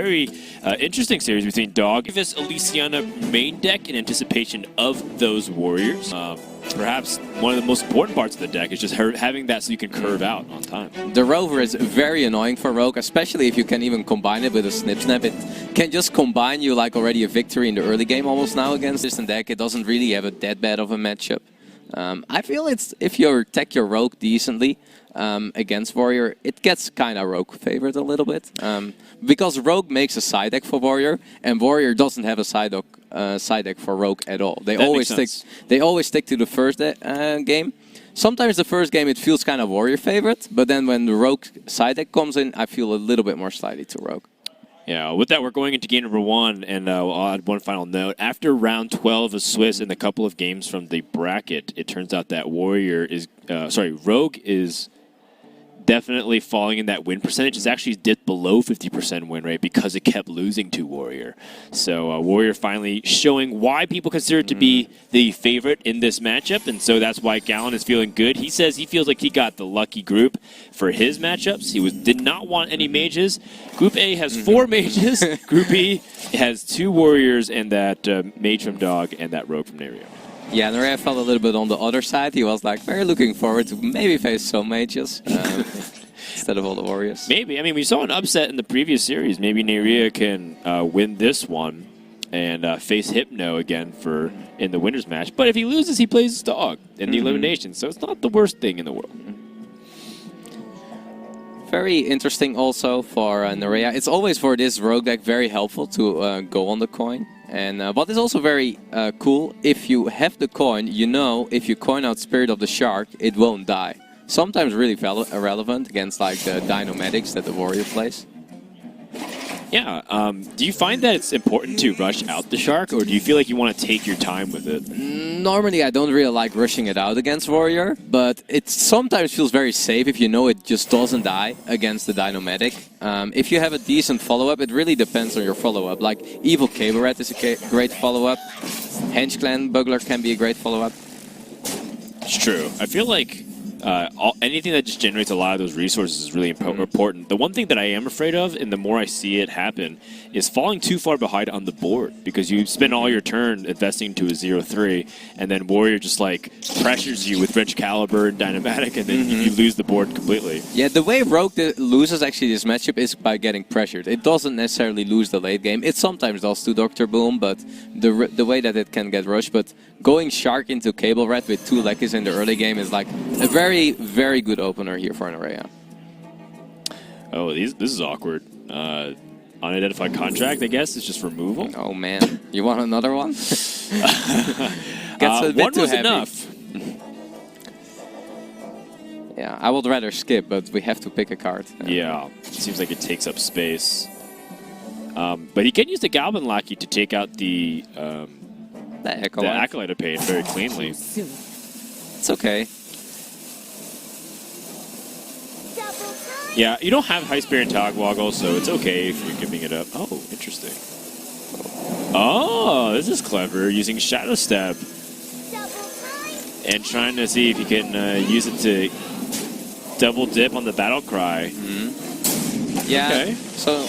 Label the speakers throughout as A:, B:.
A: very interesting series between Dog. This Elysiana main deck in anticipation of those warriors. Perhaps one of the most important parts of the deck is just having that so you can curve out on time.
B: The Rover is very annoying for Rogue, especially if you can even combine it with a Snip Snap. It can just combine you like already a victory in the early game almost now against this deck. It doesn't really have a that bad of a matchup. I feel it's if you tech your Rogue decently against Warrior, it gets kind of Rogue favored a little bit. Because Rogue makes a side deck for Warrior, and Warrior doesn't have a side deck for Rogue at all. They always stick to the first game. Sometimes the first game it feels kind of Warrior favorite, but then when the Rogue side deck comes in, I feel a little bit more slightly to Rogue.
A: Yeah, with that, we're going into game number 1, and I'll add one final note. After round 12 of Swiss and a couple of games from the bracket, it turns out that Rogue is definitely falling in that win percentage. It's actually dipped below 50% win rate because it kept losing to Warrior. So Warrior finally showing why people consider it to be the favorite in this matchup, and so that's why Gallon is feeling good. He says he feels like he got the lucky group for his matchups. He did not want any mages. Group A has 4 mages. Group B has 2 warriors and that mage from Dog and that rogue from Neirea.
B: Yeah, Neirea felt a little bit on the other side. He was like very looking forward to maybe face some mages instead of all the warriors.
A: Maybe. I mean, we saw an upset in the previous series. Maybe Neirea can win this one and face Hypno again in the winner's match. But if he loses, he plays his Dog in the elimination. So it's not the worst thing in the world.
B: Very interesting also for Neirea. It's always for this rogue deck very helpful to go on the coin. And what is also very cool, if you have the coin, you know if you coin out Spirit of the Shark, it won't die. Sometimes really irrelevant against like the Dynomatics that the warrior plays.
A: Yeah, do you find that it's important to rush out the Shark, or do you feel like you want to take your time with it?
B: Normally I don't really like rushing it out against Warrior, but it sometimes feels very safe if you know it just doesn't die against the Dynomatic. If you have a decent follow-up, it really depends on your follow-up. Like Evil Cable Rat is a great follow-up. Henge Clan Bugler can be a great follow-up.
A: It's true. I feel like anything that just generates a lot of those resources is really important. The one thing that I am afraid of, and the more I see it happen, is falling too far behind on the board, because you spend all your turn investing to a 0-3, and then Warrior just like pressures you with Wrench Caliber and Dynomatic, and then you lose the board completely.
B: Yeah, the way Rogue loses actually this matchup is by getting pressured. It doesn't necessarily lose the late game. It sometimes does to Dr. Boom, but the way that it can get rushed. But going Shark into Cable Rat with 2 Lekkies in the early game is like a very, very good opener here for Neirea.
A: Oh, this is awkward. Unidentified contract, I guess, is just removal.
B: Oh man, you want another one? Gets a bit
A: one
B: too
A: was
B: heavy.
A: enough.
B: Yeah, I would rather skip, but we have to pick a card.
A: Yeah, it seems like it takes up space. But he can use the Galvin Lackey to take out the Acolyte of Pain very cleanly.
B: It's okay.
A: Yeah, you don't have High Spirit and Togwoggle, so it's okay if you're giving it up. Oh, interesting. Oh, this is clever, using Shadow Step. And trying to see if you can use it to double dip on the Battle Cry.
B: Yeah,
A: okay.
B: So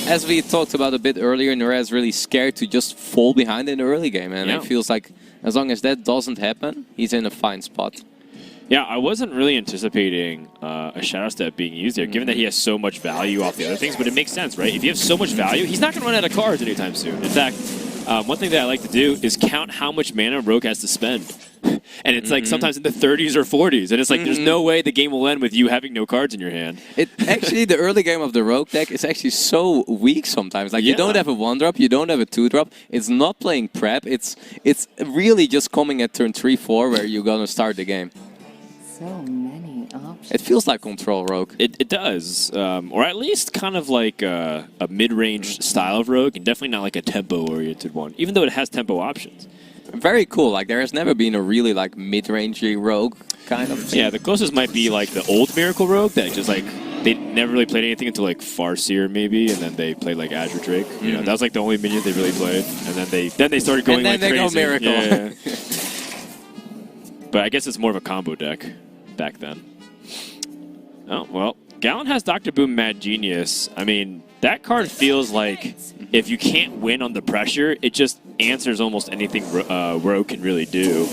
B: as we talked about a bit earlier, Neirea is really scared to just fall behind in the early game, and it feels like as long as that doesn't happen, he's in a fine spot.
A: Yeah, I wasn't really anticipating a Shadow Step being used there, given that he has so much value off the other things, but it makes sense, right? If you have so much value, he's not going to run out of cards anytime soon. In fact, one thing that I like to do is count how much mana Rogue has to spend. And it's like sometimes in the 30s or 40s, and it's like there's no way the game will end with you having no cards in your hand.
B: Actually, the early game of the Rogue deck is actually so weak sometimes. Like you don't have a 1-drop, you don't have a 2-drop. It's not playing prep. It's really just coming at turn 3-4 where you're gonna start the game.
C: So many options.
B: It feels like Control Rogue.
A: It does, or at least kind of like a mid-range style of Rogue, and definitely not like a tempo-oriented one, even though it has tempo options.
B: Very cool. Like there has never been a really like mid-rangey Rogue kind of thing.
A: Yeah, the closest might be like the old Miracle Rogue that just like they never really played anything until like Farseer maybe, and then they played like Azure Drake. You know, that was like the only minion they really played, and then they started going
B: and then
A: like
B: they
A: crazy.
B: go Miracle.
A: Yeah. But I guess it's more of a combo deck back then. Oh well, Gallon has Dr. Boom Mad Genius. I mean, that card feels like if you can't win on the pressure, it just answers almost anything Rogue can really do.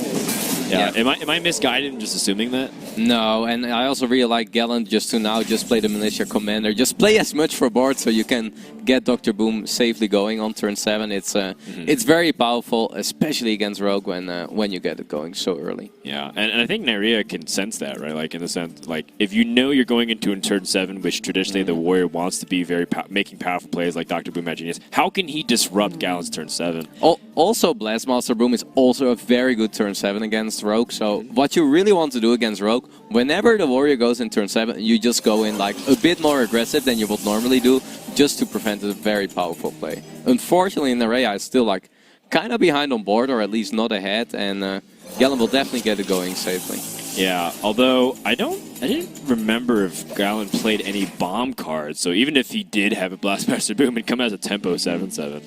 A: Yeah. Am I misguided in just assuming that?
B: No, and I also really like Gallon just to now just play the Militia Commander. Just play as much for board so you can get Dr. Boom safely going on turn 7. It's very powerful, especially against Rogue when you get it going so early.
A: Yeah, and I think Neirea can sense that, right? Like in the sense, like if you know you're going into in turn 7, which traditionally the Warrior wants to be very making powerful plays like Dr. Boom Genius, how can he disrupt Gallon's turn 7?
B: Also, Blastmaster Boom is also a very good turn 7 against Rogue. So what you really want to do against Rogue, whenever the Warrior goes in turn 7, you just go in like a bit more aggressive than you would normally do, just to prevent a very powerful play. Unfortunately, Neirea is still like kind of behind on board, or at least not ahead, and Gallon will definitely get it going safely.
A: Yeah, although I didn't remember if Gallon played any bomb cards, so even if he did have a Blastmaster Boom, it'd come as a tempo 7/7.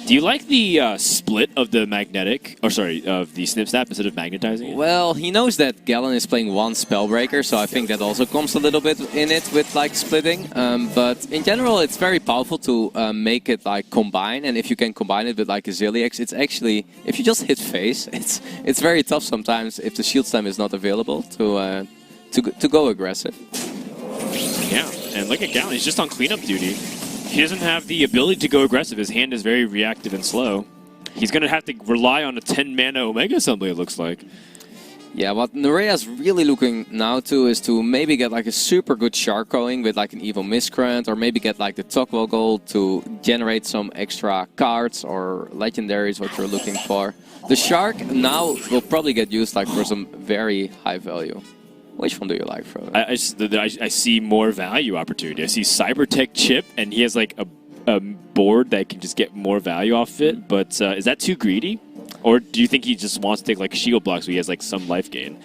A: Do you like the split of the magnetic, of the Snip Snap instead of magnetizing it?
B: Well, he knows that Gallon is playing one Spellbreaker, so I think that also comes a little bit in it with like splitting. But in general, it's very powerful to make it like combine, and if you can combine it with like a Zilliax, it's actually, if you just hit face, it's very tough sometimes if the shield slam is not available to go aggressive.
A: Yeah, and look at Gallon, he's just on cleanup duty. He doesn't have the ability to go aggressive. His hand is very reactive and slow. He's going to have to rely on a 10-mana Omega Assembly, it looks like.
B: Yeah, what Neirea's really looking now to is to maybe get like a super good Shark going with like an Evil Miscreant, or maybe get like the Togwell Gold to generate some extra cards or legendaries, what you're looking for. The Shark now will probably get used like for some very high value. Which one do you like, Frodo?
A: I see more value opportunity. I see Cybertech Chip, and he has like a board that can just get more value off it. But is that too greedy? Or do you think he just wants to take like shield blocks so he has like some life gain?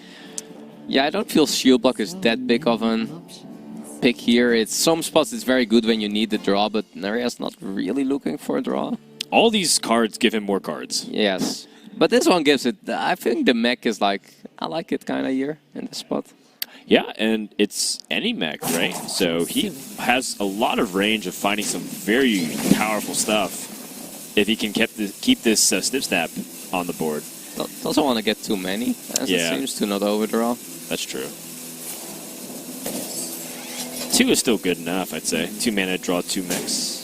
B: Yeah, I don't feel shield block is that big of an pick here. It's some spots it's very good when you need the draw, but Neirea's not really looking for a draw.
A: All these cards give him more cards.
B: Yes. But this one gives it, I think the mech is like, I like it kind of here in this spot.
A: Yeah, and it's any mech, right? So he has a lot of range of finding some very powerful stuff if he can keep this Snip Snap on the board.
B: Doesn't want to get too many, as it seems to not overdraw.
A: That's true. 2 is still good enough, I'd say. 2 mana, draw 2 mechs.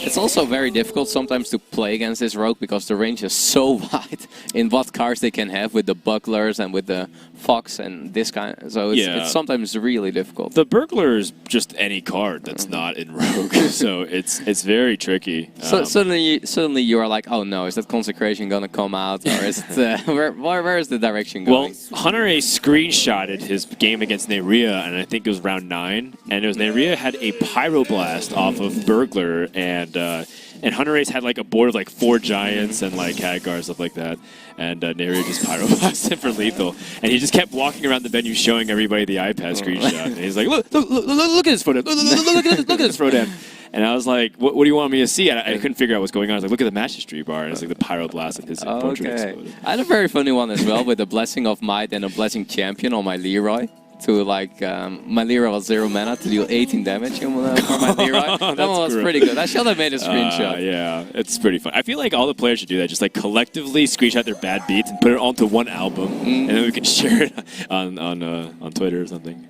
B: It's also very difficult sometimes to play against this Rogue because the range is so wide in what cards they can have with the Bucklers and with the Fox and this kind. So it's sometimes really difficult.
A: The Burglar is just any card that's not in Rogue, so it's very tricky.
B: So suddenly you are like, oh no, is that Consecration going to come out, or is it where is the direction going?
A: Well, Hunter A screenshotted his game against Neirea, and I think it was round 9, and it was Neirea had a Pyroblast off of Burglar, and Hunter Ace had like a board of like 4 Giants and like Khadgar, stuff like that. And Neirea just Pyroblasted for lethal. And he just kept walking around the venue showing everybody the iPad screenshot. And he's like, look at this photo. Look at this photo. And I was like, what do you want me to see? And I couldn't figure out what's going on. I was like, look at the match history bar. And it's like the Pyroblast and his portrait exploded.
B: I had a very funny one as well with a Blessing of Might and a Blessing Champion on my Leroy. To like, my Neirea was 0 mana to deal 18 damage for my Leroy. That one was pretty good. I should have made a screenshot.
A: Yeah, it's pretty fun. I feel like all the players should do that. Just like collectively screenshot their bad beats and put it onto one album, and then we can share it on Twitter or something.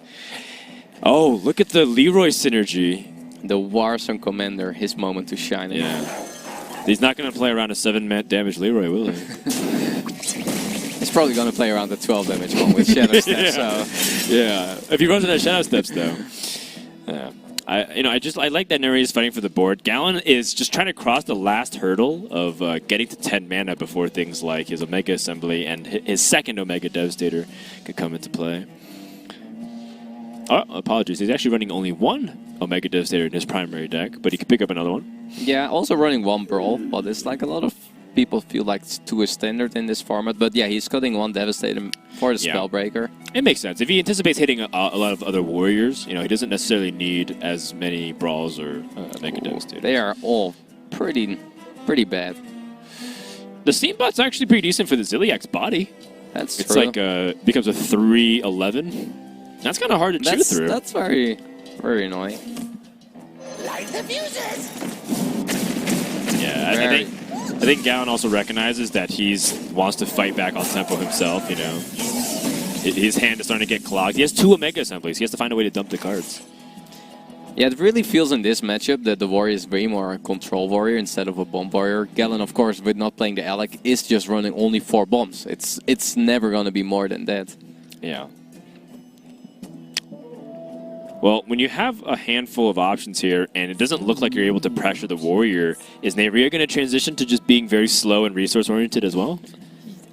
A: Oh, look at the Leroy synergy.
B: The Warsong Commander, his moment to shine.
A: Yeah, he's not going to play around a 7-man damage Leroy, will he?
B: He's probably going to play around the 12 damage one with Shadow Steps.
A: Yeah, if he runs into Shadow Steps, though. Yeah. I like that Neirea is fighting for the board. Gallon is just trying to cross the last hurdle of getting to 10 mana before things like his Omega Assembly and his second Omega Devastator could come into play. Oh, apologies. He's actually running only 1 Omega Devastator in his primary deck, but he could pick up another one.
B: Yeah, also running 1 Brawl, but it's like a lot of people feel like it's too standard in this format. But yeah, he's cutting 1 Devastator for the Spellbreaker.
A: It makes sense. If he anticipates hitting a lot of other warriors, he doesn't necessarily need as many Brawls or Omega Devastators.
B: They are all pretty bad.
A: The Steambot's actually pretty decent for the Zilliax body.
B: That's
A: It's
B: true.
A: like becomes a 3-11. That's kind of hard to chew through.
B: That's very, very annoying.
A: Yeah, I think Gallon also recognizes that wants to fight back on tempo himself. You know, his hand is starting to get clogged. He has 2 Omega Assemblies. He has to find a way to dump the cards.
B: Yeah, it really feels in this matchup that the warrior is way more a control warrior instead of a bomb warrior. Gallon, of course, with not playing the Alec, is just running only 4 bombs. It's never going to be more than that.
A: Yeah. Well, when you have a handful of options here, and it doesn't look like you're able to pressure the warrior, is Neirea going to transition to just being very slow and resource-oriented as well?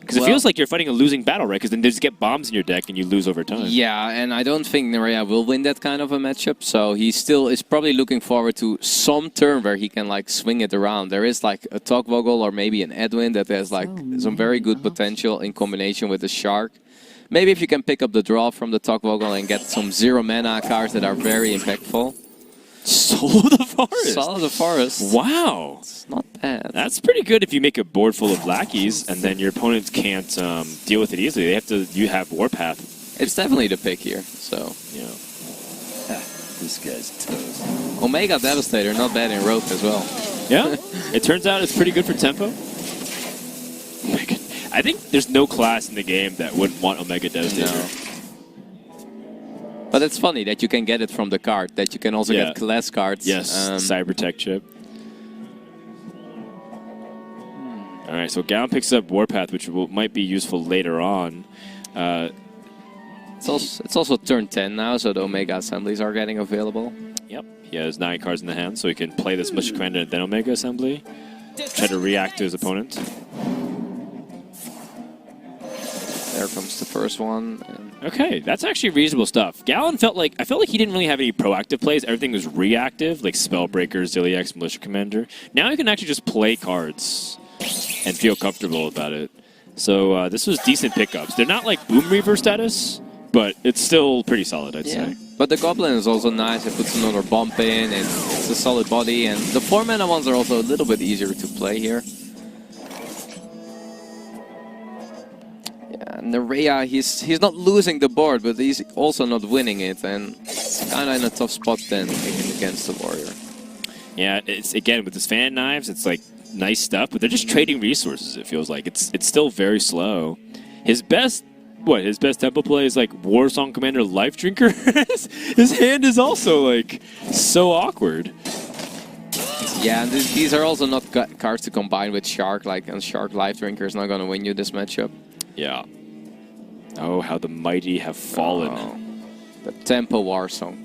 A: Because it feels like you're fighting a losing battle, right? Because then they just get bombs in your deck and you lose over time.
B: Yeah, and I don't think Neirea will win that kind of a matchup, so he still is probably looking forward to some turn where he can like swing it around. There is like a Togvogel or maybe an Edwin that has like some very good potential in combination with the Shark. Maybe if you can pick up the draw from the Togvogel and get some 0 mana cards that are very impactful.
A: Solo the Forest.
B: Solo the Forest.
A: Wow.
B: It's not bad.
A: That's pretty good if you make a board full of lackeys and then your opponents can't deal with it easily. You have Warpath.
B: It's definitely the pick here, so.
A: Yeah.
D: This guy's toast.
B: Omega Devastator, not bad in Rogue as well.
A: Yeah. It turns out it's pretty good for tempo. I think there's no class in the game that wouldn't want Omega Devastator.
B: No. But it's funny that you can get it from the card, that you can also get class cards.
A: Yes, Cybertech chip. All right, so Gallon picks up Warpath, which might be useful later on.
B: It's also turn 10 now, so the Omega Assemblies are getting available.
A: Yep, he has 9 cards in the hand, so he can play this Militia Commander and then Omega Assembly. Try to react to his opponent.
B: There comes the first one.
A: Okay, that's actually reasonable stuff. Gallon I felt like he didn't really have any proactive plays. Everything was reactive, like Spellbreaker, Ziliax, Militia Commander. Now you can actually just play cards and feel comfortable about it. So this was decent pickups. They're not like Boom Reaver status, but it's still pretty solid, I'd say.
B: But the Goblin is also nice. It puts another bump in, and it's a solid body. And the 4 mana ones are also a little bit easier to play here. Neirea, he's not losing the board, but he's also not winning it, and it's kind of in a tough spot then against the warrior.
A: Yeah, it's again with his fan knives, it's like nice stuff, but they're just trading resources. It feels like it's still very slow. His best tempo play is like War Song Commander Life Drinker. His hand is also like so awkward.
B: Yeah, and these are also not cards to combine with Shark. And Shark Life Drinker is not going to win you this matchup.
A: Yeah. Oh, how the mighty have fallen.
B: Oh, the Tempo War Song.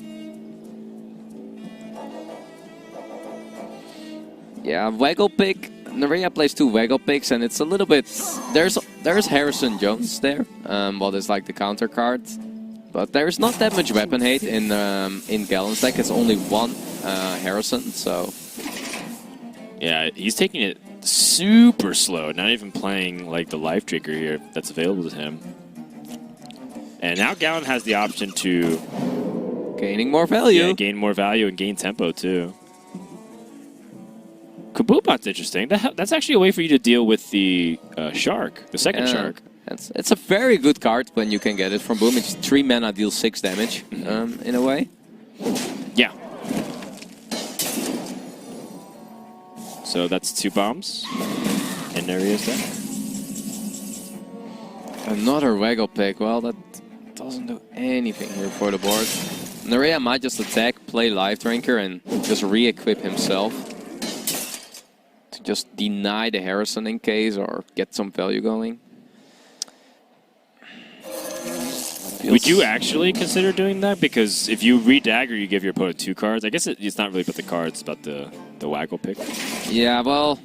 B: Yeah, Waggle Pick. Neirea plays 2 Waggle Picks, and it's a little bit... There's Harrison Jones there, what is like the counter card. But there's not that much weapon hate in Gallon's deck. It's only 1 Harrison, so...
A: Yeah, he's taking it super slow, not even playing like the Life Drinker here that's available to him. And now Gallon has the option to...
B: Gaining more value.
A: Yeah, gain more value and gain tempo too. Kabubot's interesting. That's actually a way for you to deal with the Shark, the second Shark.
B: It's a very good card when you can get it from Boom. It's 3 mana, deals 6 damage, in a way.
A: Yeah. So that's 2 bombs in Neirea's deck.
B: Another Waggle Pick. Well, that doesn't do anything here for the board. Neirea might just attack, play Life Drinker, and just re-equip himself. To just deny the Harrison in case, or get some value going.
A: Would you actually consider doing that? Because if you re-dagger, you give your opponent 2 cards. I guess it's not really about the cards, it's about the Waggle Pick.
B: Yeah, well...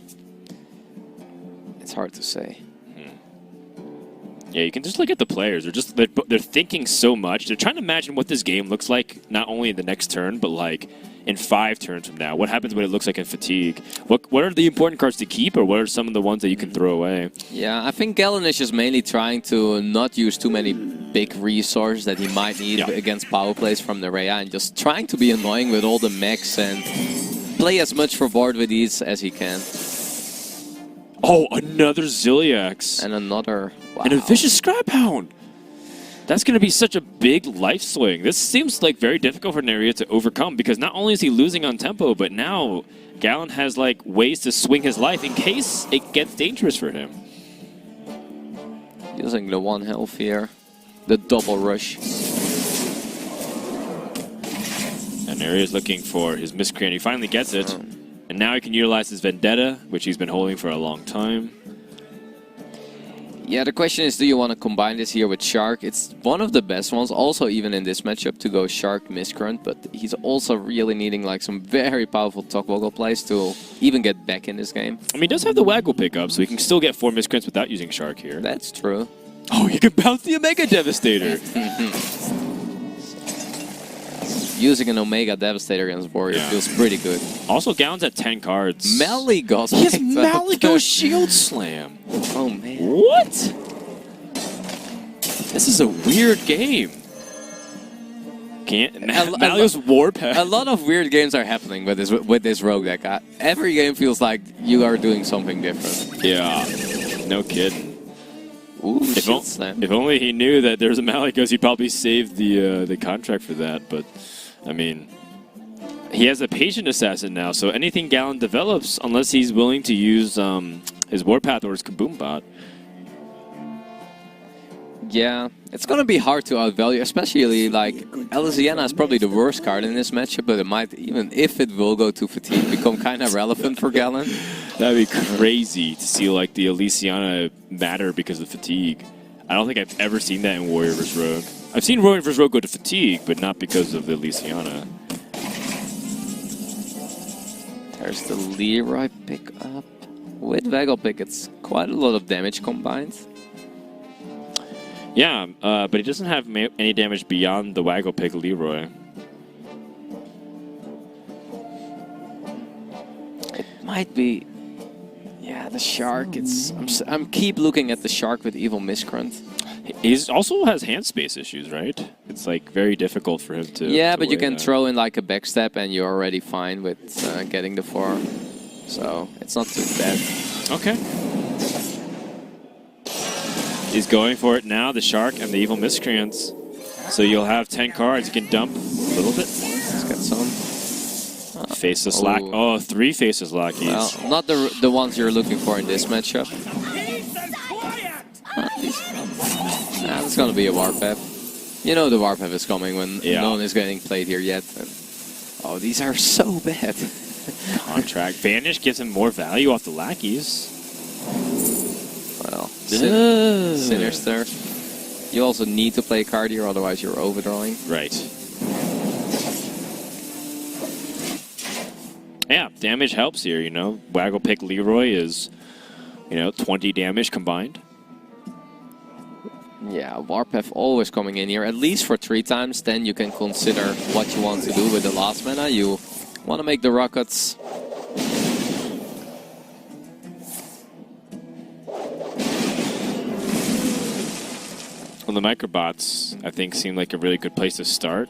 B: It's hard to say.
A: Yeah, you can just look at the players. They're thinking so much. They're trying to imagine what this game looks like, not only in the next turn, but like in 5 turns from now. What happens when it looks like in Fatigue? What are the important cards to keep, or what are some of the ones that you can throw away?
B: Yeah, I think Gallon is just mainly trying to not use too many big resources that he might need against power plays from Neirea, and just trying to be annoying with all the mechs and play as much for board with ease as he can.
A: Oh, another Ziliax.
B: And another
A: And a vicious Scrap Hound. That's going to be such a big life swing. This seems like very difficult for Neirea to overcome because not only is he losing on tempo, but now Gallon has like ways to swing his life in case it gets dangerous for him.
B: Using the 1 health here. The double rush.
A: And Neirea is looking for his Miscreant. He finally gets it. And now he can utilize his Vendetta, which he's been holding for a long time.
B: Yeah, the question is, do you want to combine this here with Shark? It's one of the best ones, also even in this matchup, to go Shark Miscreant, but he's also really needing like some very powerful Togwoggle plays to even get back in this game.
A: I mean, he does have the Waggle pickup, so he can still get 4 Miscreants without using Shark here.
B: That's true.
A: Oh, you can bounce the Omega Devastator!
B: Using an Omega Devastator against Warrior feels pretty good.
A: Also, Gallon's at 10 cards.
B: Maligos.
A: He has Maligos Shield Slam.
B: Oh, man.
A: What? This is a weird game. Maligos Warpath.
B: A lot of weird games are happening with this Rogue deck. Every game feels like you are doing something different.
A: Yeah, no kidding.
B: Ooh, Shield Slam.
A: If only he knew that there was a Maligos, he'd probably save the contract for that. But, I mean, he has a Patient Assassin now, so anything Gallon develops, unless he's willing to use his Warpath or his Kaboom Bot.
B: Yeah, it's going to be hard to outvalue, especially like Elysiana is probably the worst card in this matchup, but it might, even if it will go to Fatigue, become kind of relevant for Gallon.
A: That'd be crazy to see like the Elysiana matter because of Fatigue. I don't think I've ever seen that in Warrior vs. Rogue. I've seen Warrior vs. Rogue go to Fatigue, but not because of the Elysiana.
B: There's the Leroy pickup. With Waggle Pick, it's quite a lot of damage combined.
A: Yeah, but he doesn't have any damage beyond the Waggle Pick Leroy.
B: It might be... Yeah, the Shark. I'm keep looking at the Shark with Evil Miscreant.
A: He also has hand space issues, right? It's like very difficult for him to...
B: Yeah, but you can throw in like a backstep and you're already fine with getting the 4. So it's not too bad.
A: Okay. He's going for it now, the Shark and the Evil Miscreants. So you'll have 10 cards. You can dump a little bit more.
B: Let's get some.
A: Faceless Lack. Oh, 3 Faceless Lackeys.
B: Well, not the ones you're looking for in this matchup. It's going to be a Warpath. You know the Warpath is coming when no one is getting played here yet. And, oh, these are so bad.
A: Contract. Vanish gives him more value off the Lackeys.
B: Well, Sinister. You also need to play a card here, otherwise you're overdrawing.
A: Right. Yeah, damage helps here, you know. Waggle Pick Leroy is, 20 damage combined.
B: Yeah, Warpath always coming in here, at least for 3 times. Then you can consider what you want to do with the last mana. You want to make the rockets.
A: Well, the Microbots, I think, seem like a really good place to start.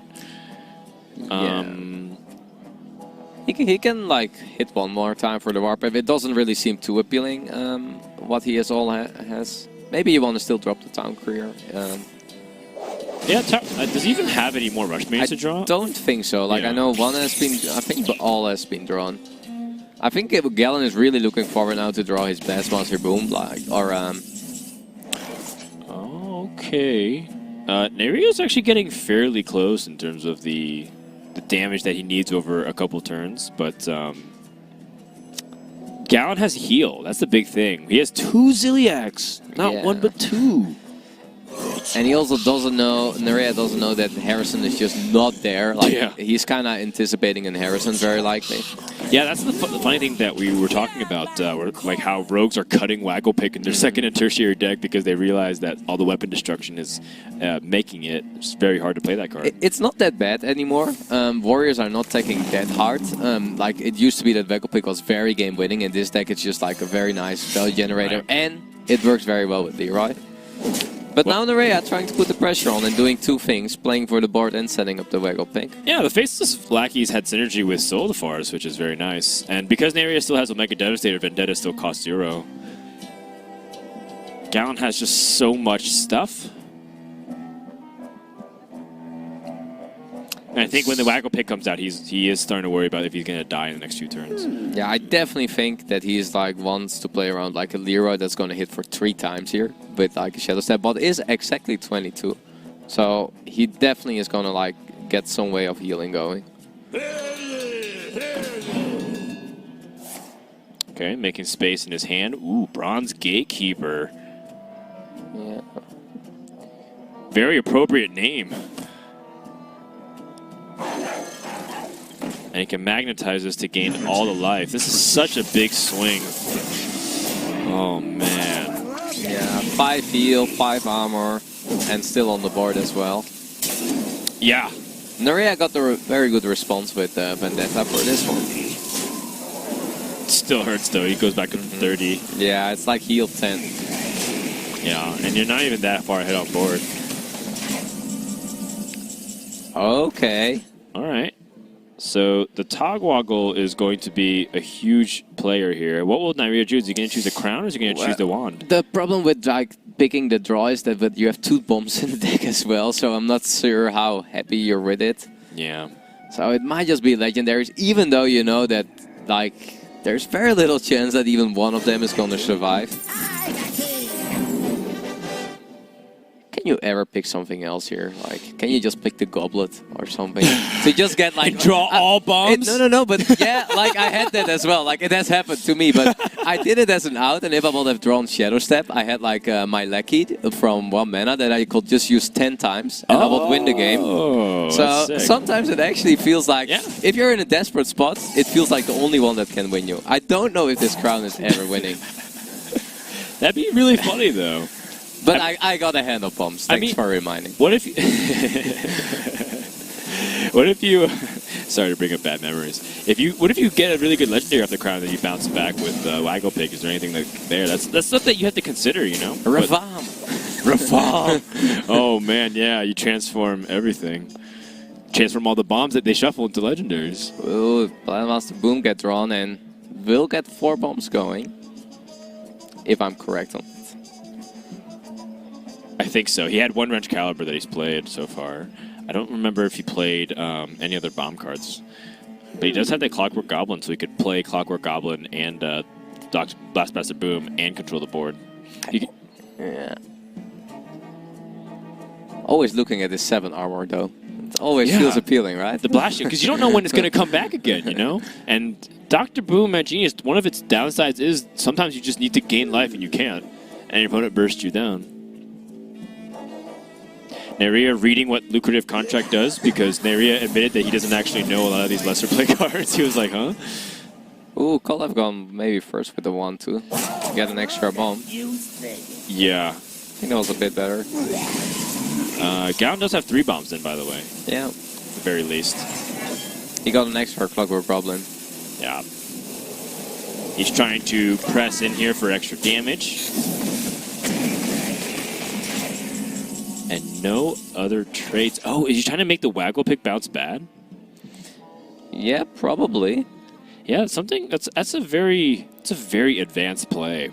B: He can like hit one more time for the Warpath. It doesn't really seem too appealing, what he has. Maybe you want to still drop the Town Career.
A: Yeah, does he even have any more Rush Mains to draw?
B: I don't think so. Like, I know one has been... I think all has been drawn. I think Gallon is really looking forward now to draw his best Monster Boom.
A: Okay. Neirea is actually getting fairly close in terms of the damage that he needs over a couple turns, but Gallon has heal. That's the big thing. He has 2 Ziliacs, not 1 but 2.
B: And he also doesn't know, Neirea doesn't know that Harrison is just not there. Like, he's kind of anticipating an Harrison, very likely.
A: Yeah, that's the funny thing that we were talking about, like how rogues are cutting Waggle Pick in their second and tertiary deck because they realize that all the weapon destruction is making it very hard to play that card.
B: It's not that bad anymore. Warriors are not taking that hard. Like, it used to be that Waggle Pick was very game-winning. In this deck, it's just like a very nice value generator. And it works very well with Leroy. But now Neirea trying to put the pressure on and doing 2 things, playing for the board and setting up the Waggle Pick.
A: Yeah, the Faceless Lackeys had synergy with Solidifars, which is very nice. And because Neirea still has Omega Devastator, Vendetta still costs 0. Gallon has just so much stuff. And I think when the Waggle pick comes out, he is starting to worry about if he's going to die in the next few turns.
B: Yeah, I definitely think that he's like wants to play around like a Leroy that's going to hit for 3 times here with like a Shadow Step, but is exactly 22. So he definitely is going to like get some way of healing going.
A: Okay, making space in his hand. Ooh, Bronze Gatekeeper.
B: Yeah.
A: Very appropriate name. And he can magnetize this to gain all the life. This is such a big swing. Oh, man.
B: Yeah, 5 heal, 5 armor, and still on the board as well.
A: Yeah.
B: Neirea got the very good response with Vendetta for this one.
A: Still hurts, though. He goes back to 30.
B: Yeah, it's like heal 10.
A: Yeah, and you're not even that far ahead on board.
B: Okay.
A: All right. So the Togwaggle is going to be a huge player here. What will Neirea choose? Is he going to choose a crown or is he going to choose the wand?
B: The problem with like picking the draw is that you have 2 bombs in the deck as well, so I'm not sure how happy you're with it.
A: Yeah.
B: So it might just be legendaries, even though you know that like there's very little chance that even one of them is going to survive. Can you ever pick something else here? Like, can you just pick the goblet or something to just get like
A: and draw all bombs?
B: No. But yeah, like I had that as well. Like it has happened to me, but I did it as an out. And if I would have drawn Shadow Step, I had like my Lackey from 1 mana that I could just use 10 times, and I would win the game. So sometimes it actually feels like if you're in a desperate spot, it feels like the only one that can win you. I don't know if this crown is ever winning.
A: That'd be really funny though.
B: But I got a hand of bombs. Thanks for reminding.
A: What if you... what if you... Sorry to bring up bad memories. What if you get a really good legendary off the crown that you bounce back with Waggle Pick? Is there anything there? That's stuff that you have to consider, you know?
B: Ravam.
A: Oh, man, yeah. You transform everything. Transform all the bombs that they shuffle into legendaries.
B: Ooh, Blindmaster Boom get drawn and will get 4 bombs going. If I'm correct on it.
A: I think so. He had 1 Wrench Caliber that he's played so far. I don't remember if he played any other bomb cards. But he does have the Clockwork Goblin, so he could play Clockwork Goblin and Blastmaster Boom and control the board.
B: Yeah. Always looking at this 7 armor, though. It always feels appealing, right?
A: The blast shield, because you don't know when it's going to come back again, you know? And Dr. Boom at Genius, one of its downsides is sometimes you just need to gain life and you can't. And your opponent bursts you down. Neirea reading what Lucrative Contract does, because Neirea admitted that he doesn't actually know a lot of these lesser play cards. He was like, huh?
B: Ooh, could have gone maybe first with the 1-2. Get an extra bomb.
A: Yeah.
B: I think that was a bit better.
A: Gown does have 3 bombs in, by the way.
B: Yeah.
A: At the very least.
B: He got an extra Clockwork Goblin.
A: Yeah. He's trying to press in here for extra damage. And no other traits. Oh, is he trying to make the Waggle Pick bounce bad?
B: Yeah, probably.
A: Yeah, something that's a very advanced play.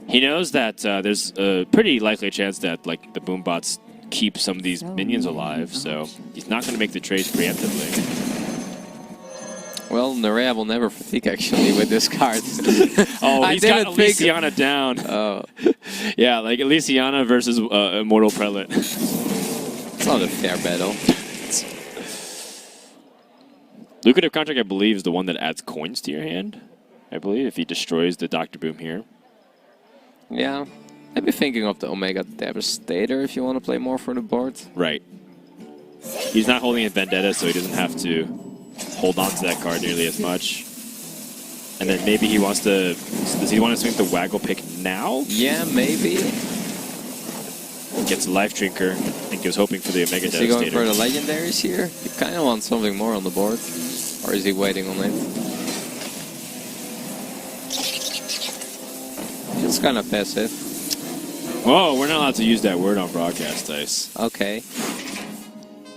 A: He knows that there's a pretty likely chance that like the Boombots keep some of these minions alive, so he's not going to make the trades preemptively.
B: Well, Neirea will never fatigue, actually, with this card.
A: Oh, he's got Elysiana down.
B: Oh.
A: Yeah, like Elysiana versus Immortal Prelate.
B: It's not a fair battle.
A: Lucrative Contract, I believe, is the one that adds coins to your hand. I believe, if he destroys the Dr. Boom here.
B: Yeah. I'd be thinking of the Omega Devastator if you want to play more for the board.
A: Right. He's not holding a Vendetta, so he doesn't have to hold on to that card nearly as much. And then maybe he wants to... Does he want to swing the Waggle Pick now?
B: Yeah, maybe.
A: Gets a Life Drinker. I think he was hoping for the Omega Devastator.
B: Is he going for the Legendaries here? You kind of want something more on the board. Or is he waiting on it? Feels kind of passive.
A: Whoa, we're not allowed to use that word on broadcast, Dice.
B: Okay.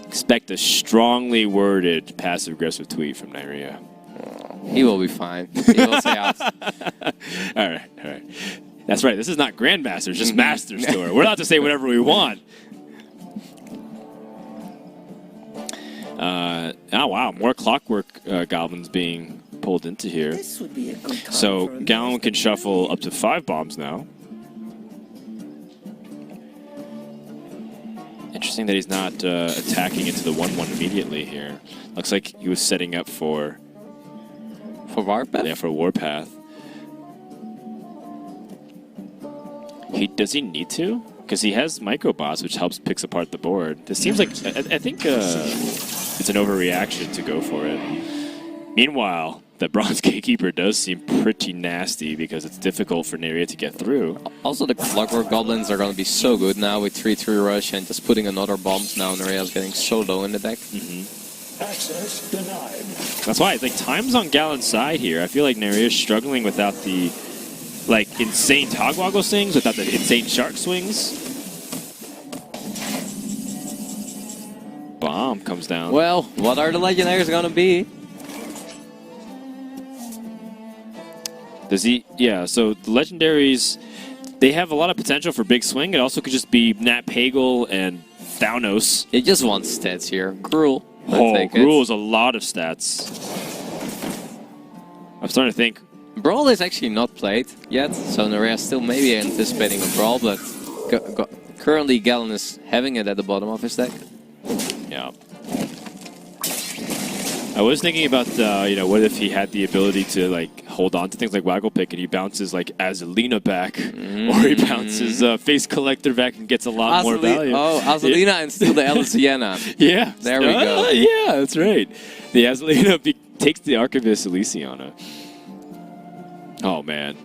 A: Expect a strongly worded passive-aggressive tweet from Neirea.
B: He will be fine. He will stay out.
A: All right. That's right. This is not Grandmaster, it's just Master's Tour. We're allowed to say whatever we want. Oh, wow. More Clockwork Goblins being pulled into here.
D: This would be a good time
A: So
D: for a
A: Gallon can shuffle up to 5 bombs now. Interesting that he's not attacking into the 1-1 immediately here. Looks like he was setting up for
B: Warpath?
A: Yeah, for Warpath. Does he need to? Because he has Microbots, which helps picks apart the board. This seems like I think it's an overreaction to go for it. Meanwhile, the Bronze Gatekeeper does seem pretty nasty because it's difficult for Neirea to get through.
B: Also, the Clockwork Goblins are going to be so good now with 3-3 rush and just putting another bombs now. Neirea's getting so low in the deck.
D: access denied.
A: That's why, like, time's on Gallon's side here. I feel like Neirea's struggling without the, like, insane Togwaggle swings, without the insane Shark swings. Bomb comes down.
B: Well, what are the Legendaries going to be?
A: Does he? Yeah, so the Legendaries, they have a lot of potential for big swing. It also could just be Nat Pagel and Thaunos.
B: It just wants stats here. Gruul.
A: Gruul is a lot of stats. I'm starting to think.
B: Brawl is actually not played yet, so Neirea still maybe anticipating a Brawl, but currently Gallon is having it at the bottom of his deck.
A: Yeah. I was thinking about, you know, what if he had the ability to, like, hold on to things like Waggle Pick and he bounces, like, Azalina back, or he bounces Face Collector back and gets a lot more value.
B: Oh, Azalina and still the Elysiana.
A: Yeah.
B: There we go.
A: Yeah, that's right. The Azalina takes the Archivist Elysiana. Oh, man.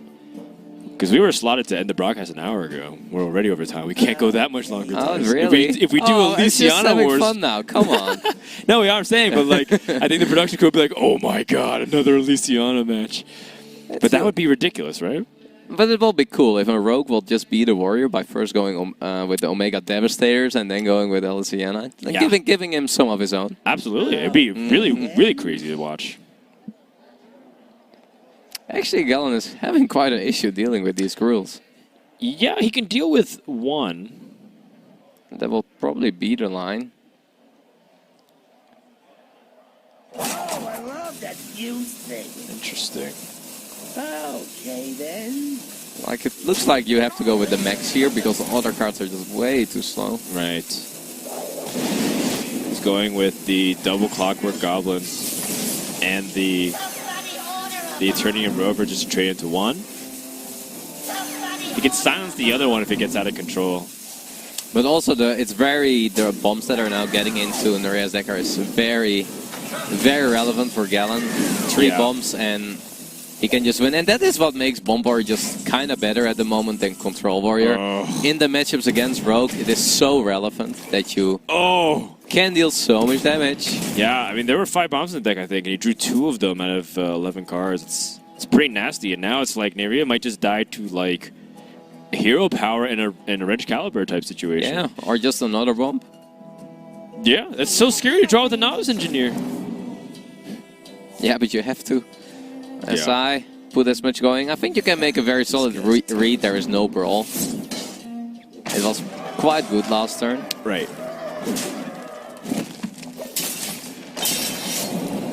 A: Because we were slotted to end the broadcast an hour ago. We're already over time. We can't go that much longer.
B: Oh, really?
A: If we do Elysiana Wars...
B: fun now. Come on.
A: No, we are saying, but like, I think the production crew would be like, oh my god, another Elysiana match. But that would be ridiculous, right?
B: But it will be cool if a rogue will just be the warrior by first going with the Omega Devastators and then going with Elysiana. Like giving him some of his own.
A: Absolutely. It'd be really crazy to watch.
B: Actually, Gallon is having quite an issue dealing with these Gruuls.
A: Yeah, he can deal with one.
B: That will probably be the line.
D: Oh, I love that fuse thing.
A: Interesting.
D: Okay, then.
B: Like, it looks like you have to go with the max here because the other cards are just way too slow.
A: Right. He's going with the double Clockwork Goblin and the Eternium Rover just to trade into one. He can silence the other one if it gets out of control.
B: But also, the bombs that are now getting into Neirea's deck are very relevant for Gallon. 3 bombs and he can just win. And that is what makes Bomb Warrior just kind of better at the moment than Control Warrior. In the matchups against Rogue, it is so relevant that you can deal so much damage.
A: Yeah, I mean, there were 5 bombs in the deck, I think, and he drew 2 of them out of 11 cards. It's pretty nasty, and now it's like Neirea might just die to, like, hero power in a Wrench Caliber type situation.
B: Yeah, or just another bomb.
A: Yeah, it's so scary to draw with a Novice Engineer.
B: Yeah, but you have to. SI, put as much going. I think you can make a very solid read. There is no Brawl. It was quite good last turn.
A: Right.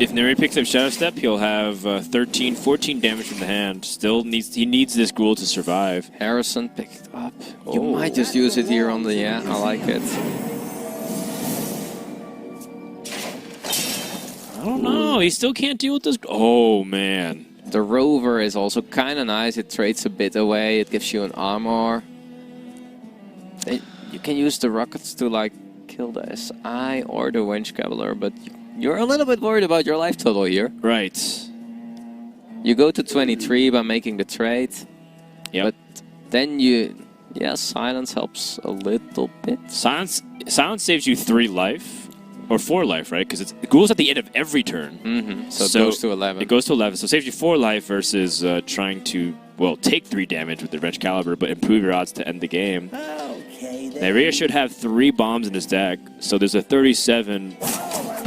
A: If Neirea picks up Shadow Step, he'll have 13, 14 damage from the hand. He needs this Gruul to survive.
B: Harrison picked up. You might just use it here on the... I like it.
A: I don't know. He still can't deal with this. Oh, man.
B: The Rover is also kind of nice. It trades a bit away. It gives you an armor. You can use the rockets to, like, kill the SI or the Wench Cavalier, but you're a little bit worried about your life total here.
A: Right.
B: You go to 23 by making the trade.
A: Yeah.
B: But then silence helps a little bit.
A: Silence saves you 3 life. Or 4 life, right? Because it goes at the end of every turn.
B: So it goes to 11.
A: It goes to 11. So it saves you 4 life versus trying to, well, take 3 damage with the Wrench Caliber, but improve your odds to end the game.
D: Okay, then.
A: Neirea should have 3 bombs in his deck, so there's a 37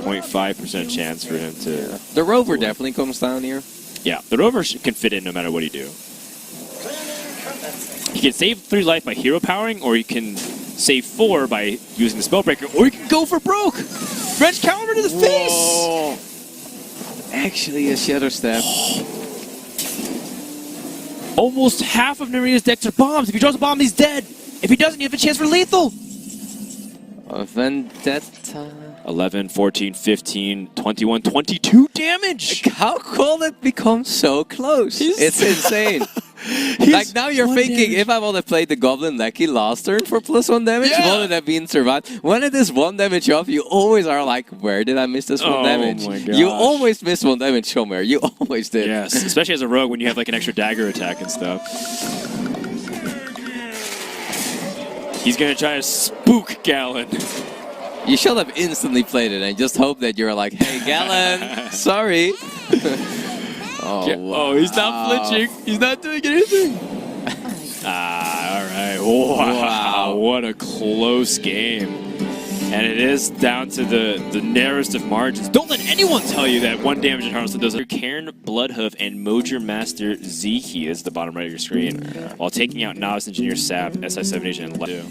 A: 0.5% chance for him to...
B: The Rover definitely comes down here.
A: Yeah, the Rover can fit in no matter what you do. He can save 3 life by hero powering, or he can save 4 by using the Spellbreaker, or he can go for broke! Wrench Caliber to the face!
B: Actually, a Shadow Step.
A: Almost half of Neirea's decks are bombs. If he draws a bomb, he's dead. If he doesn't, you have a chance for lethal.
B: Vendetta.
A: 11, 14, 15, 21, 22 damage!
B: How cool it becomes so close. It's insane. Like now you're thinking, if I would have played the Goblin Lecky last turn for +1 damage, would it have been survived? When it is 1 damage off, you always are like, where did I miss this 1 damage?
A: My gosh.
B: You always miss 1 damage somewhere. You always did.
A: Yes, especially as a rogue when you have like an extra dagger attack and stuff. He's gonna try to spook Gallon.
B: You should have instantly played it and just hope that you're like, hey, Gallon, sorry.
A: Oh, he's not flinching. He's not doing anything. All right. Wow, what a close game. And it is down to the narrowest of margins. Don't let anyone tell you that 1 damage in Hearthstone does it. Cairn, Bloodhoof, and Mojer Master Zeke is the bottom right of your screen, while taking out Novice Engineer Sap, SI7 Agent, and Left.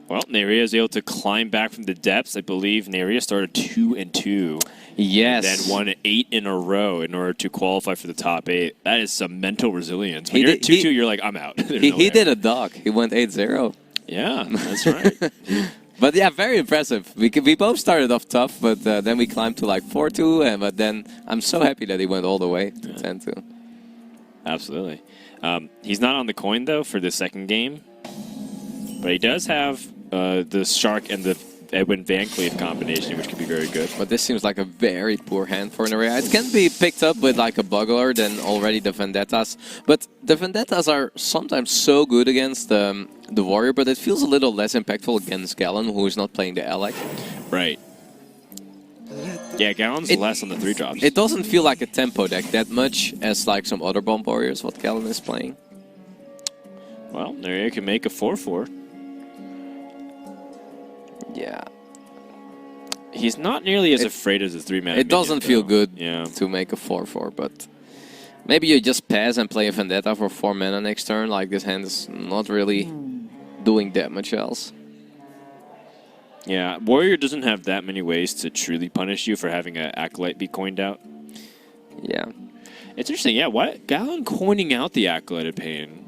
A: Well, Neirea is able to climb back from the depths. I believe Neirea started 2-2.
B: Yes.
A: Then won 8 in a row in order to qualify for the top 8. That is some mental resilience. When you're at 2-2, you're like, I'm out.
B: He did a dog. He went 8-0.
A: Yeah, that's right.
B: But yeah, very impressive. We both started off tough, but then we climbed to like 4-2. But then I'm so happy that he went all the way to 10-2.
A: Absolutely. He's not on the coin, though, for the second game. But he does have the Shark and the Edwin Van Cleef combination, which could be very good.
B: But this seems like a very poor hand for Neirea. It can be picked up with like a Bugler than already the Vendettas. But the Vendettas are sometimes so good against the Warrior, but it feels a little less impactful against Gallon, who is not playing the Alec.
A: Right. Yeah, Gallon's less on the 3-drops.
B: It doesn't feel like a tempo deck that much as like some other Bomb Warriors, what Gallon is playing.
A: Well, Neirea can make a 4-4.
B: Yeah.
A: He's not nearly as afraid as a 3-mana.
B: It doesn't feel good
A: to
B: make a 4-4, but maybe you just pass and play a Vendetta for 4 mana next turn. Like, this hand is not really doing that much else.
A: Yeah, Warrior doesn't have that many ways to truly punish you for having an Acolyte be coined out.
B: Yeah.
A: It's interesting, yeah, why Gallon coining out the Acolyte Pain?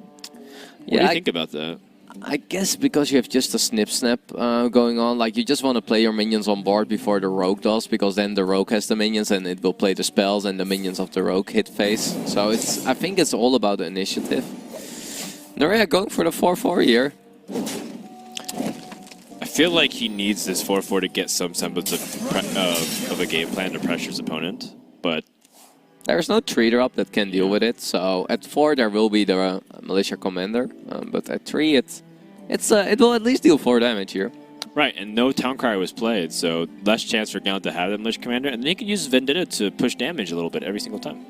A: What do you think about that?
B: I guess because you have just a snip-snap going on. Like, you just want to play your minions on board before the Rogue does, because then the Rogue has the minions and it will play the spells and the minions of the Rogue hit face. So I think it's all about the initiative. Neirea going for the 4-4 here.
A: I feel like he needs this 4-4 to get some semblance of a game plan to pressure his opponent, but
B: there's no 3-drop that can deal with it, so at 4 there will be the Militia Commander, but at 3 it will at least deal 4 damage here.
A: Right, and no Towncry was played, so less chance for Gallon to have that Militia Commander, and then he can use Vendetta to push damage a little bit every single time.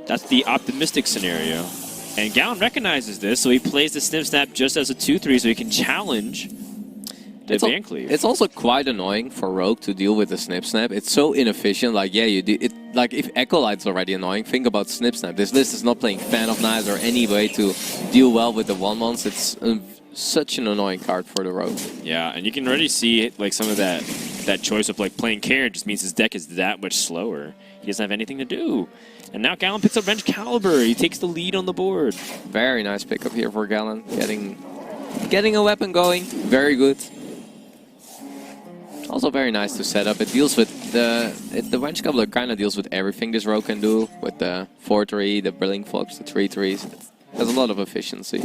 A: That's the optimistic scenario. And Gallon recognizes this, so he plays the Snip Snap just as a 2-3 so he can challenge the Van Cleef.
B: It's also quite annoying for Rogue to deal with the Snip Snap. It's so inefficient. Like, yeah, like if Acolyte's already annoying, think about Snip Snap. This list is not playing Fan of Knives or any way to deal well with the 1-1s. It's such an annoying card for the Rogue.
A: Yeah, and you can already see like some of that choice of like playing Cairn just means his deck is that much slower. He doesn't have anything to do. And now Gallon picks up Wrench Caliber. He takes the lead on the board.
B: Very nice pickup here for Gallon. Getting a weapon going. Very good. Also very nice to set up. It deals with the Wrench Cobbler kind of deals with everything this Rogue can do. With the 4-3, the Brilling Flux, the 3-3s. There's a lot of efficiency.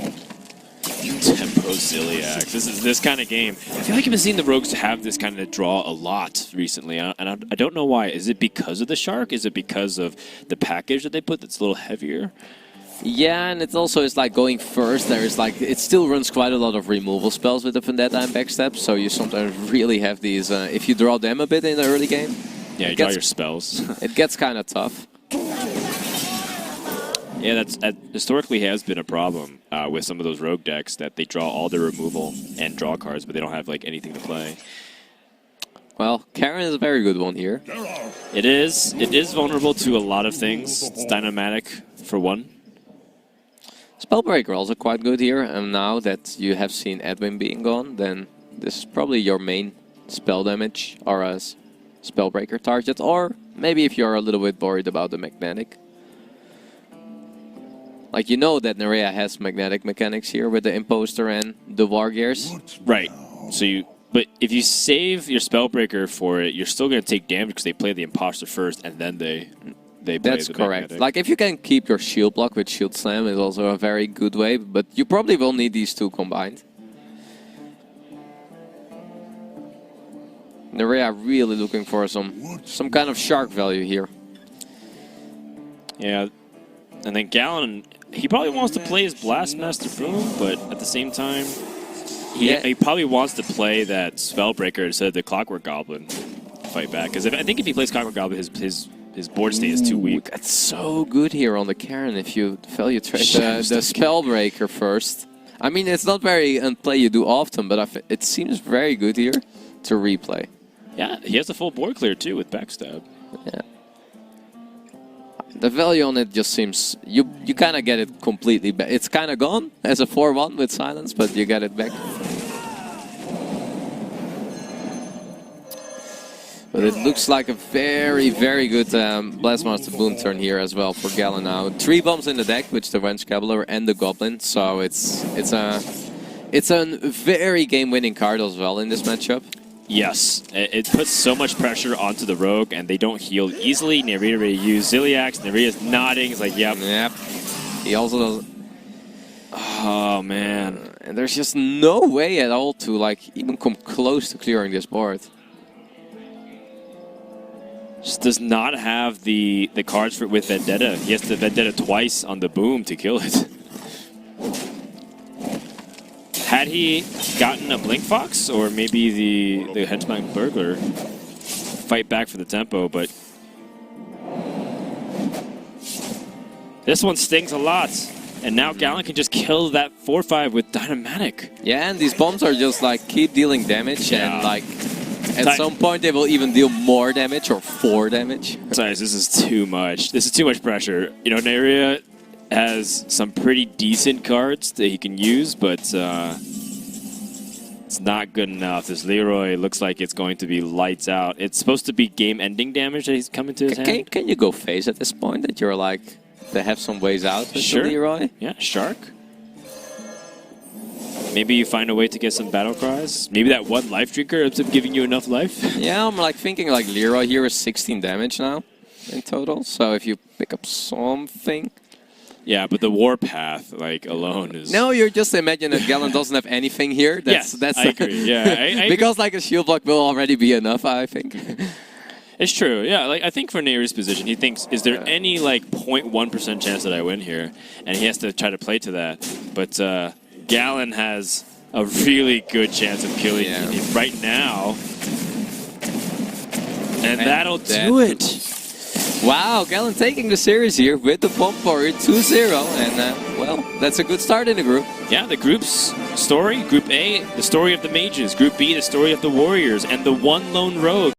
A: Tempo Ziliac. This kind of game. I feel like I've been seeing the Rogues have this kind of draw a lot recently, and I don't know why. Is it because of the Shark? Is it because of the package that they put that's a little heavier?
B: Yeah, and it's also like going first. There is like it still runs quite a lot of removal spells with the Vendetta and Backstab, so you sometimes really have these. If you draw them a bit in the early game,
A: yeah, you draw your spells.
B: It gets kind of tough.
A: Yeah, that's historically has been a problem with some of those Rogue decks that they draw all their removal and draw cards, but they don't have like anything to play.
B: Well, Karen is a very good one here.
A: It is vulnerable to a lot of things. It's dynamic, for one.
B: Spellbreaker also quite good here, and now that you have seen Edwin being gone, then this is probably your main spell damage or a Spellbreaker target, or maybe if you're a little bit worried about the magnetic. Like, you know that Neirea has magnetic mechanics here with the Imposter and the War Gears.
A: Right. But if you save your Spellbreaker for it, you're still going to take damage because they play the Imposter first and then they play
B: That's
A: the
B: correct.
A: magnetic.
B: Like, if you can keep your shield block with Shield Slam, is also a very good way, but you probably will need these two combined. Neirea really looking for some kind of shark value here.
A: Yeah. And then Gallon, he probably wants to play his Blastmaster Boom, but at the same time, he probably wants to play that Spellbreaker instead of the Clockwork Goblin to fight back. Because I think if he plays Clockwork Goblin, his board state is too weak.
B: That's so good here on the Karen if you value trade the Spellbreaker first. I mean, it's not very a play you do often, but it seems very good here to replay.
A: Yeah, he has the full board clear too with Backstab.
B: Yeah. The value on it just seems... You kind of get it completely back. It's kind of gone as a 4-1 with Silence, but you get it back. But it looks like a very, very good Blastmaster Boom turn here as well for Gallon now. 3 bombs in the deck, which the Wrench Cabbler and the Goblin. So it's a very game-winning card as well in this matchup.
A: Yes, it puts so much pressure onto the Rogue, and they don't heal easily. Neirea ready to use Ziliax. Neirea's nodding. It's like, yep.
B: He also does...
A: Oh, man.
B: And there's just no way at all to, like, even come close to clearing this board.
A: Just does not have the cards for with Vendetta. He has to Vendetta twice on the Boom to kill it. Had he gotten a Blink Fox, or maybe the Henchman Burglar, fight back for the tempo, but this one stings a lot. And now Gallon can just kill that 4-5 with Dynamatic.
B: Yeah, and these bombs are just like keep dealing damage, and like at some point they will even deal more damage or 4 damage.
A: Guys, this is too much. This is too much pressure. You know, Neirea has some pretty decent cards that he can use, but it's not good enough. This Leroy looks like it's going to be lights out. It's supposed to be game-ending damage that he's coming to his hand.
B: Can you go phase at this point that you're like, they have some ways out with the Leroy?
A: Yeah, Shark. Maybe you find a way to get some battle cries. Maybe that one life drinker ends up giving you enough life.
B: Yeah, I'm like thinking like Leroy here is 16 damage now in total. So if you pick up something...
A: Yeah, but the Warpath, like, alone is...
B: No, you're just imagining that Gallon doesn't have anything here. That's
A: I agree. Yeah, I
B: because, like, a shield block will already be enough, I think.
A: It's true. Yeah, like, I think for Neirea's position, he thinks, is there any, like, 0.1% chance that I win here? And he has to try to play to that. But Gallon has a really good chance of killing him right now. And that'll do it.
B: Wow, Gallon taking the series here with the Bomb Warrior 2-0. And, well, that's a good start in the group.
A: Yeah, the group's story, Group A, the story of the Mages. Group B, the story of the Warriors. And the one lone rogue.